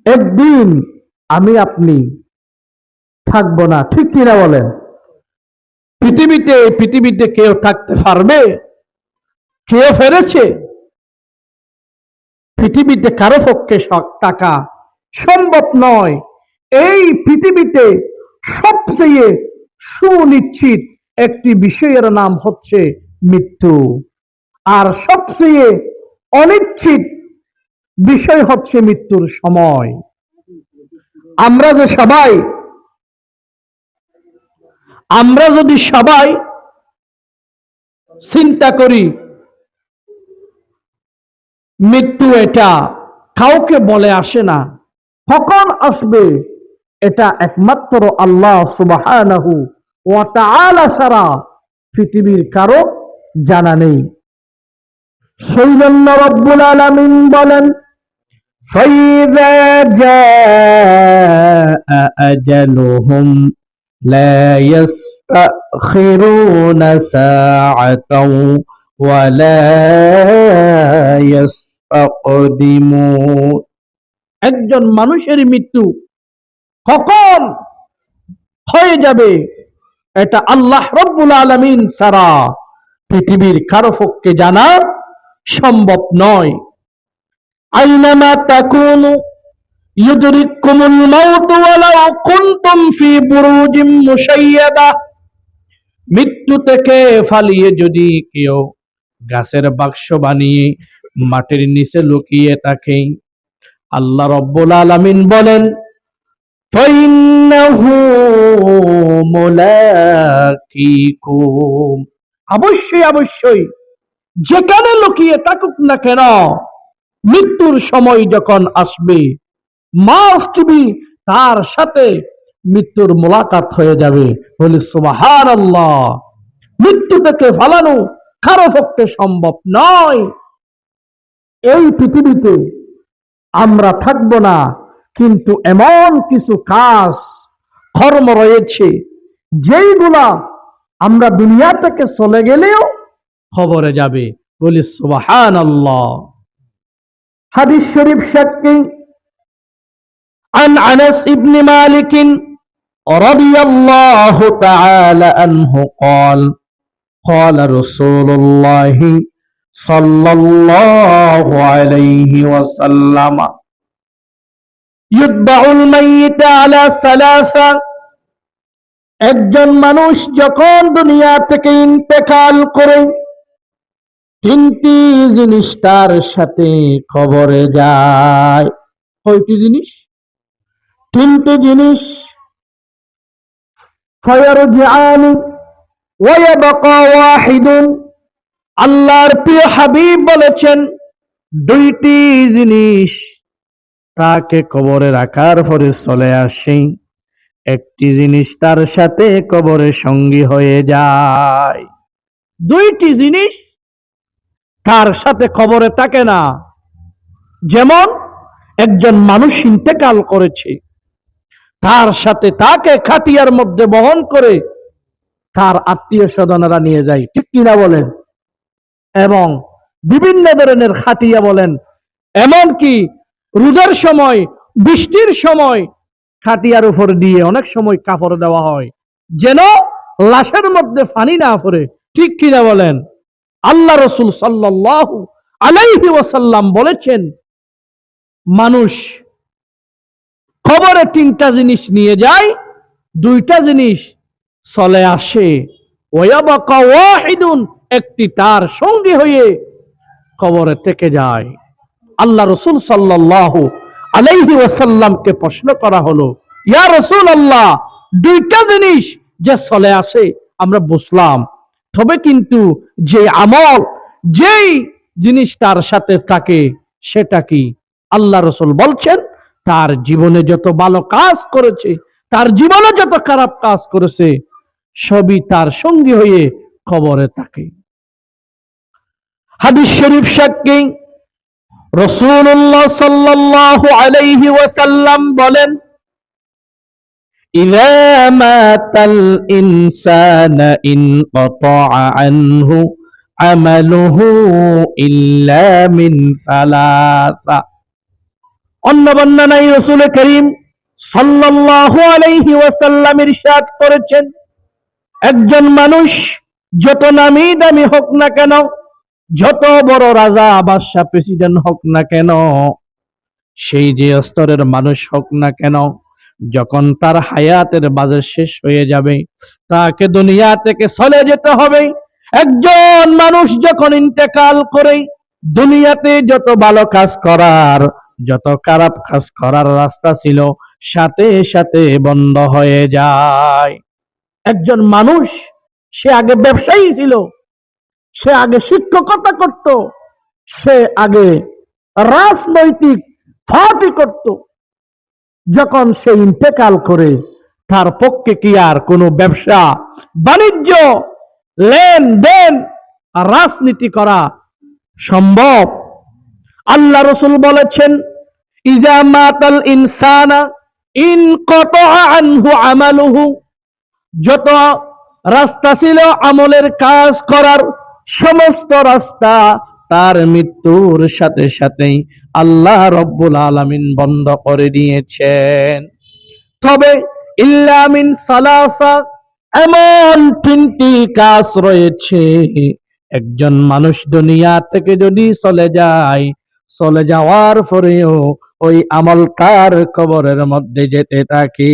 একদিন আমি আপনি থাকবো না, ঠিক কিনা বলেন? পৃথিবীতে কেউ থাকতে পারবে? কেউ ফেরেছে? পৃথিবীতে কারো পক্ষে থাকা সম্ভব নয়। এই পৃথিবীতে সবচেয়ে সুনিশ্চিত একটি বিষয়ের নাম হচ্ছে মৃত্যু, আর সবচেয়ে অনিশ্চিত বিষয় হচ্ছে মৃত্যুর সময়। আমরা যদি সবাই চিন্তা করি, মৃত্যু এটা কাউকে বলে আসে না, কখন আসবে এটা একমাত্র আল্লাহ সুবহানাহু ওয়া তাআলা ছাড়া পৃথিবীর কারো জানা নেই। সেইজন্য রব্বুল আলামিন বলেন, ফাইযা জাআ আজালুহুম লা ইস্তাখিরুনা সাআতাও ওয়া লা ইস্তাকদিমুন। একজন মানুষের মৃত্যু কখন হয়ে যাবে এটা আল্লাহ রব্বুল আলামিন ছাড়া পৃথিবীর কারো পক্ষে জানা সম্ভব নয়। আইনামা তাকুনু ইউদরিকুমুল মাউত ওয়ালাউ কুনতুম ফি বুরুজিম মুশাইয়াদা। মৃত্যু থেকে পালিয়ে যদি কেউ গাছের বাক্স বানিয়ে মাটির নিচে লুকিয়ে থাকে, আল্লাহ রব্বুল আলামিন বলেন, ফাইন্নাহু মুলাকিকুম। অবশ্যই যেখানে লুকিয়ে থাকুক না কেন, মৃত্যুর সময় যখন আসবে, মাস্ট বি তার সাথে মৃত্যুর মোলাকাত হয়ে যাবে। বলি সুবহানাল্লাহ। মৃত্যু থেকে ফালানো কারো পক্ষে সম্ভব নয়। এই পৃথিবীতে আমরা থাকবো না, কিন্তু এমন কিছু কাজ কর্ম রয়েছে যেইগুলা আমরা দুনিয়া থেকে চলে গেলেও খবরে যাবে। বলি সুবহানাল্লাহ। হাদিস শরীফ সাক্ষী, عن أنس بن مالك رضي الله تعالى عنه قال قال رسول الله صلى الله عليه وسلم يتبع الميت على ثلاثة। একজন মানুষ যখন দুনিয়া থেকে ইন্তেকাল করে, তিনটি জিনিস তার সাথে কবরে যায়। কয়টি জিনিস? তিনটি জিনিস। ফায়ারজিআনি ওয়া ইয়াবকা ওয়াহিদুন। আল্লাহর প্রিয় হাবিব বলেছেন, দুইটি জিনিস তাকে কবরে রাখার পরে চলে আসে, একটি জিনিস তার সাথে কবরে সঙ্গী হয়ে যায়। দুইটি জিনিস তার সাথে কবরে থাকে না। যেমন একজন মানুষ ইন্তেকাল করেছে, তার সাথে তাকে খাটিয়ার মধ্যে বহন করে তার আত্মীয় স্বজনেরা নিয়ে যায়, ঠিক কিনা বলেন? এবং বিভিন্ন ধরনের খাটিয়া বলেন, এমনকি রোজার সময়, বৃষ্টির সময় খাটিয়ার উপর দিয়ে অনেক সময় কাপড় দেওয়া হয় যেন লাশের মধ্যে পানি না পড়ে, ঠিক কিনা বলেন? আল্লাহ রাসূল সাল্লাল্লাহু আলাইহি ওয়াসাল্লাম বলেছেন, মানুষ কবরে তিনটা জিনিস নিয়ে যায়, দুইটা জিনিস চলে আসে। ওয়ায়াবাকা ওয়াহিদুন, একটি তার সঙ্গী হয়ে কবরে থেকে যায়। আল্লাহ রাসূল সাল্লাল্লাহু আলাইহি ওয়াসাল্লামকে প্রশ্ন করা হলো, ইয়া রাসূলুল্লাহ, দুইটা জিনিস যে চলে আসে আমরা বুঝলাম, তবে কিন্তু যে আমল, যেই জিনিস তার সাথে থাকে সেটা কি? আল্লাহ রাসূল বলছেন, তার জীবনে যত ভালো কাজ করেছে, তার জীবনে যত খারাপ কাজ করেছে, সবই তার সঙ্গী হয়ে কবরে থাকে। হাদিস শরীফ সাক্ষী, রাসূলুল্লাহ সাল্লাল্লাহু আলাইহি ওয়াসাল্লাম বলেন, ইযা মাতাল ইনসানু ইনকাতা'a আনহু আমালুহু ইল্লা মিন সালাসা। অন্য বর্ণনায় রাসূল করিম সাল্লাল্লাহু আলাইহি ওয়াসাল্লাম ইরশাদ করেছেন, একজন মানুষ যত নামি দামি হোক না কেন, যত বড় রাজা বাদশা প্রেসিডেন্ট হোক না কেন, সেই যে স্তরের মানুষ হোক না কেন, যখন তার হায়াতের বাজেট শেষ হয়ে যাবে, তাকে দুনিয়া থেকে চলে যেতে হবে। একজন মানুষ যখন ইন্তেকাল করে, দুনিয়াতে যত ভালো কাজ করার, যত খারাপ কাজ করার রাস্তা ছিল, সাথে সাথে বন্ধ হয়ে যায়। একজন মানুষ, সে আগে ব্যবসায়ী ছিল, সে আগে শিক্ষকতা করত, সে আগে রাজনৈতিক পার্টি করত, যখন সে ইন্তেকাল করে, তার পক্ষে কি আর কোনো ব্যবসা বাণিজ্য, লেনদেন আর রাজনীতি করা সম্ভব? আল্লাহ রাসূল বলেছেন, ইজা মাতাল ইনসানা ইনকাতা আনহু আমালুহু, যত রাস্তা ছিল আমলের কাজ করার, সমস্ত রাস্তা তার মৃত্যুর সাথে সাথেই আল্লাহ রব্বুল আলামিন বন্ধ করে দিয়েছেন। তবে ইল্লা মিন সালাসা, এমন তিনটি কাজ রয়েছে, একজন মানুষ দুনিয়া থেকে যদি চলে যায়, চলে যাওয়ার পরেও ওই আমল তার কবরের মধ্যে যেতে থাকে।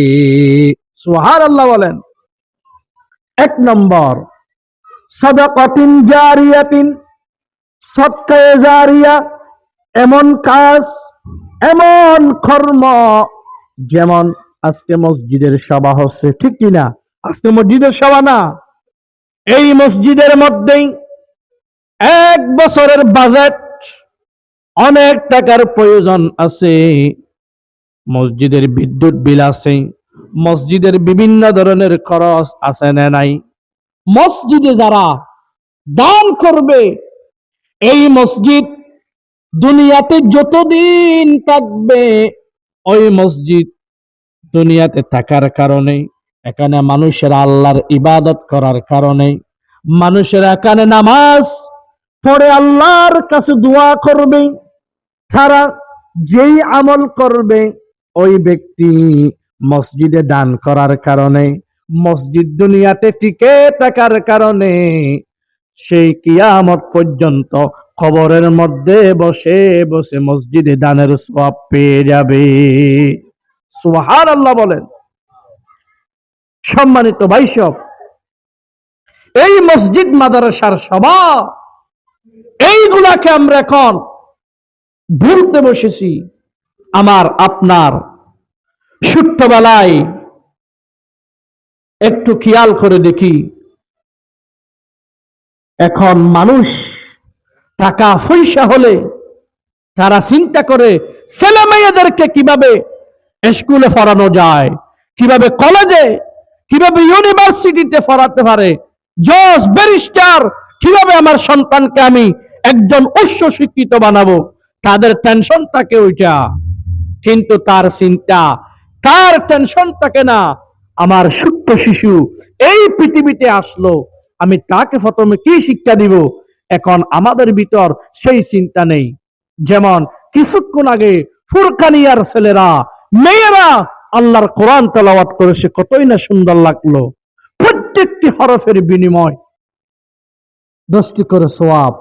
সুবহানাল্লাহ বলেন। এক নম্বর, সাদাকাতিন জারিয়াতিন, সদকায়ে জারিয়া, এমন কাজ, এমন কর্ম, যেমন আজকে মসজিদের সভা হচ্ছে, ঠিক কিনা? আজকে মসজিদের সভা না, এই মসজিদের মধ্যেই 1 বছরের বাজেট, অনেক টাকার প্রয়োজন আছে, মসজিদের বিদ্যুৎ বিল আছে, মসজিদের বিভিন্ন ধরনের খরচ আছে না নাই? মসজিদে যারা দান করবে, এই মসজিদ দুনিয়াতে যতদিন থাকবে, ওই মসজিদ দুনিয়াতে থাকার কারণে, এখানে মানুষের আল্লাহর ইবাদত করার কারণে, মানুষের এখানে নামাজ পড়ে আল্লাহর কাছে দোয়া করবে, তারা যেই আমল করবে, ওই ব্যক্তি মসজিদে দান করার কারণে, মসজিদ দুনিয়াতে টিকে থাকার কারণে, সেই কিয়ামত পর্যন্ত কবরের মধ্যে বসে বসে মসজিদে দানের সওয়াব পেয়ে যাবে। সুবহানাল্লাহ বলেন। সম্মানিত ভাইসব, এই মসজিদ মাদ্রাসার সভা, এইগুলাকে আমরা এখন ভুলতে বসেছি। আমার আপনার ছোট্টবেলায় একটু খেয়াল করে দেখি, এখন মানুষ টাকা পয়সা হলে তারা চিন্তা করে ছেলে মেয়েদেরকে কিভাবে স্কুলে পড়ানো যায়, কিভাবে কলেজে, কিভাবে ইউনিভার্সিটিতে পড়াতে পারে, জজ ব্যারিস্টার, কিভাবে আমার সন্তানকে আমি একজন উচ্চ শিক্ষিত বানাবো, তাদের টেনশন থাকে ওইটা। কিন্তু তার চিন্তা, তার টেনশন থাকে না, আমার ছোট্ট শিশু এই পৃথিবীতে আসলো, আমি তাকে প্রথমে কি শিক্ষা দিব। এখন আমাদের ভিতর সেই চিন্তা নেই। যেমন কিছুক্ষণ আগে ফুরকানিয়ার ছেলেরা, মেয়েরা আল্লাহর কোরআন তেলাওয়াত করেছে, কতই না সুন্দর লাগলো। প্রত্যেকটি হরফের বিনিময় 10টি করে সওয়াব।